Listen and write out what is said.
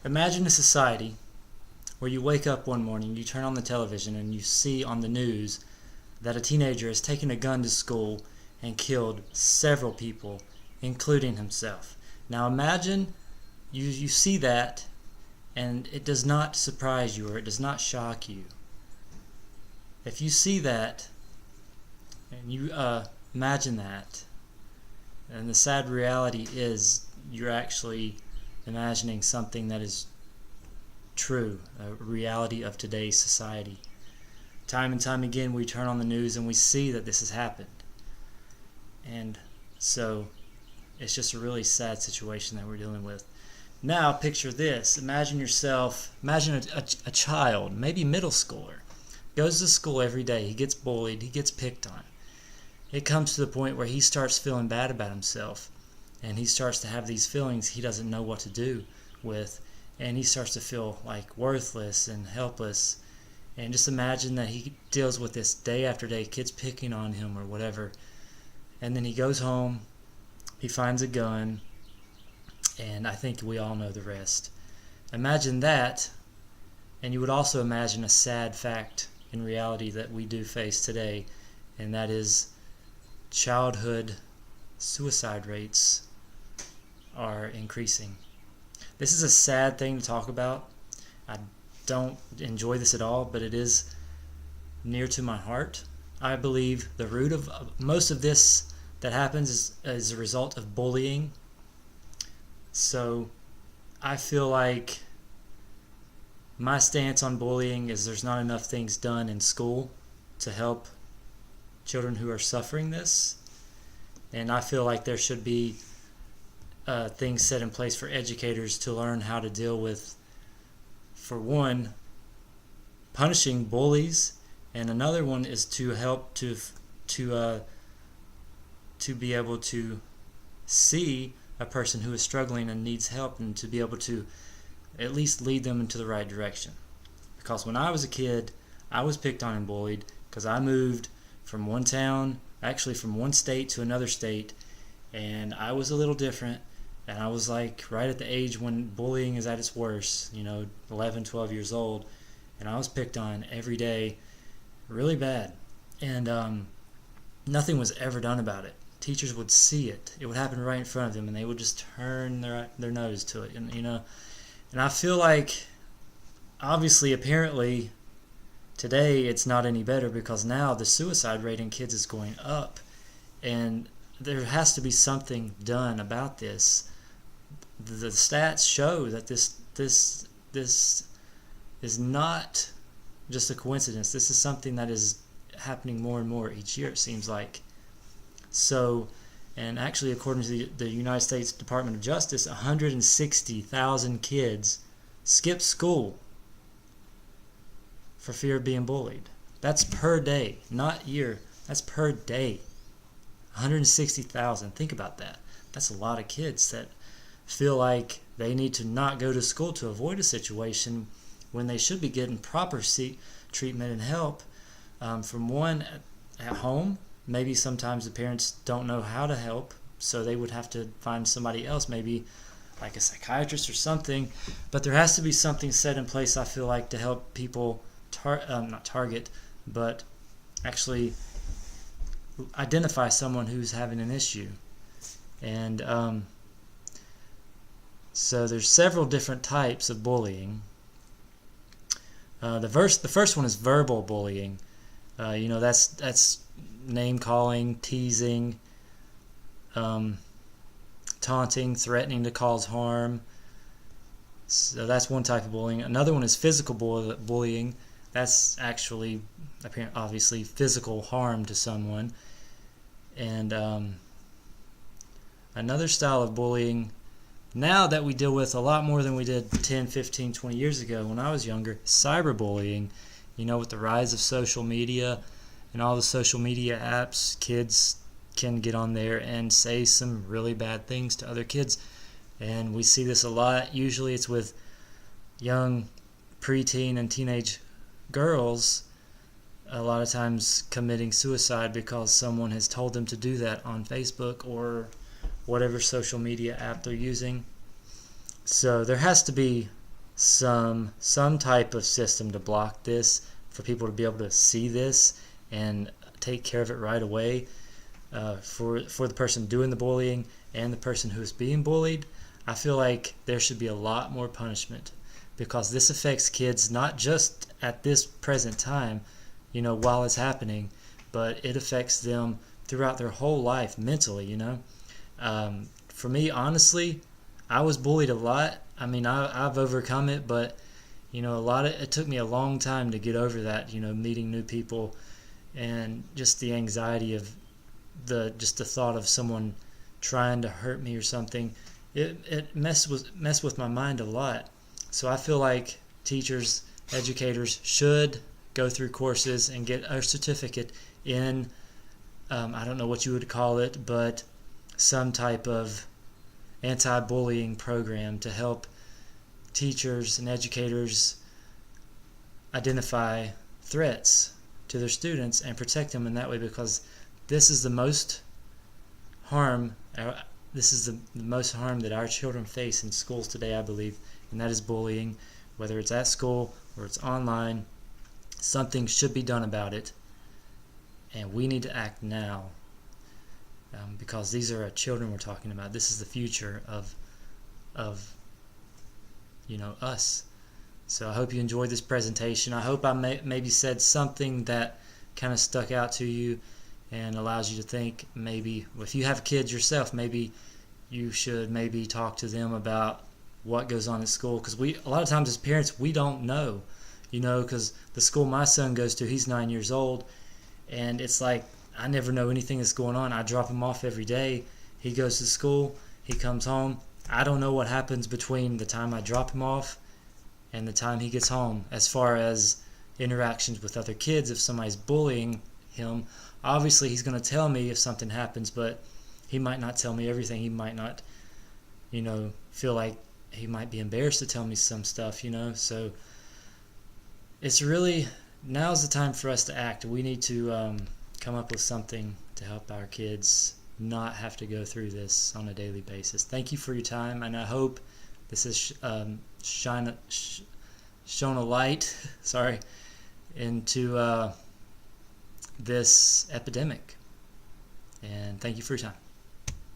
Imagine a society where you wake up one morning, you turn on the television, and you see on the news that a teenager has taken a gun to school and killed several people, including himself. Now imagine you see that and it does not surprise you or it does not shock you. If you see that and you imagine that, and the sad reality is you're actually imagining something that is true, a reality of today's society. Time and time again we turn on the news and we see that this has happened. And so it's just a really sad situation that we're dealing with. Now picture this. Imagine a child, maybe middle schooler, goes to school every day. He gets bullied, he gets picked on. It comes to the point where he starts feeling bad about himself, and he starts to have these feelings he doesn't know what to do with, and he starts to feel like worthless and helpless. And just imagine that he deals with this day after day, kids picking on him or whatever. And then he goes home, he finds a gun, and I think we all know the rest. Imagine that, and you would also imagine a sad fact in reality that we do face today, and that is childhood suicide rates are increasing. This is a sad thing to talk about. I don't enjoy this at all, but it is near to my heart. I believe the root of most of this that happens is a result of bullying. So I feel like my stance on bullying is there's not enough things done in school to help children who are suffering this. And I feel like there should be things set in place for educators to learn how to deal with, for one, punishing bullies, and another one is to help to be able to see a person who is struggling and needs help, and to be able to at least lead them into the right direction. Because when I was a kid, I was picked on and bullied because I moved from one town, actually from one state to another state, and I was a little different, and I was like right at the age when bullying is at its worst, 11, 12 years old, and I was picked on every day really bad, and nothing was ever done about it. Teachers would see it. It would happen right in front of them, and they would just turn their nose to it. And I feel like, obviously, apparently, today it's not any better, because now the suicide rate in kids is going up, and there has to be something done about this. The stats show that this is not just a coincidence. This is something that is happening more and more each year, it seems like. So, and actually, according to the United States Department of Justice, 160,000 kids skip school for fear of being bullied. That's per day, not year. That's per day. 160,000. Think about that. That's a lot of kids that feel like they need to not go to school to avoid a situation when they should be getting proper treatment and help from one at home. Maybe sometimes the parents don't know how to help, so they would have to find somebody else, maybe like a psychiatrist or something. But there has to be something set in place, I feel like, to help people not target, but actually identify someone who's having an issue. And so there's several different types of bullying. The first one is verbal bullying. That's name calling, teasing, taunting, threatening to cause harm. So that's one type of bullying. Another one is physical bullying. That's actually, obviously, physical harm to someone. And another style of bullying, now that we deal with a lot more than we did 10, 15, 20 years ago when I was younger, cyberbullying. With the rise of social media and all the social media apps, kids can get on there and say some really bad things to other kids. And we see this a lot. Usually it's with young preteen and teenage girls, a lot of times committing suicide because someone has told them to do that on Facebook or whatever social media app they're using. So there has to be some type of system to block this, for people to be able to see this and take care of it right away, for the person doing the bullying and the person who is being bullied. I feel like there should be a lot more punishment, because this affects kids not just at this present time, while it's happening, but it affects them throughout their whole life mentally. For me, honestly, I was bullied a lot. I mean, I've overcome it, but it took me a long time to get over that. Meeting new people, and just the anxiety of the thought of someone trying to hurt me or something. It messed with my mind a lot. So I feel like teachers, educators should go through courses and get a certificate in, I don't know what you would call it, but some type of anti-bullying program to help teachers and educators identify threats to their students and protect them in that way, because this is the most harm that our children face in schools today, I believe, and that is bullying. Whether it's at school or it's online, something should be done about it, and we need to act now, because these are our children we're talking about. This is the future of us. So I hope you enjoyed this presentation. I hope I maybe said something that kind of stuck out to you and allows you to think. Maybe if you have kids yourself, maybe you should maybe talk to them about what goes on at school, because a lot of times as parents, we don't know, because the school my son goes to, he's 9 years old, and it's like I never know anything that's going on. I drop him off every day. He goes to school, he comes home. I don't know what happens between the time I drop him off and the time he gets home, as far as interactions with other kids. If somebody's bullying him, obviously he's going to tell me if something happens, but he might not tell me everything. He might not, feel like he might be embarrassed to tell me some stuff, So it's really, now's the time for us to act. We need to come up with something to help our kids not have to go through this on a daily basis. Thank you for your time, and I hope this has shown a light into this epidemic. And thank you for your time.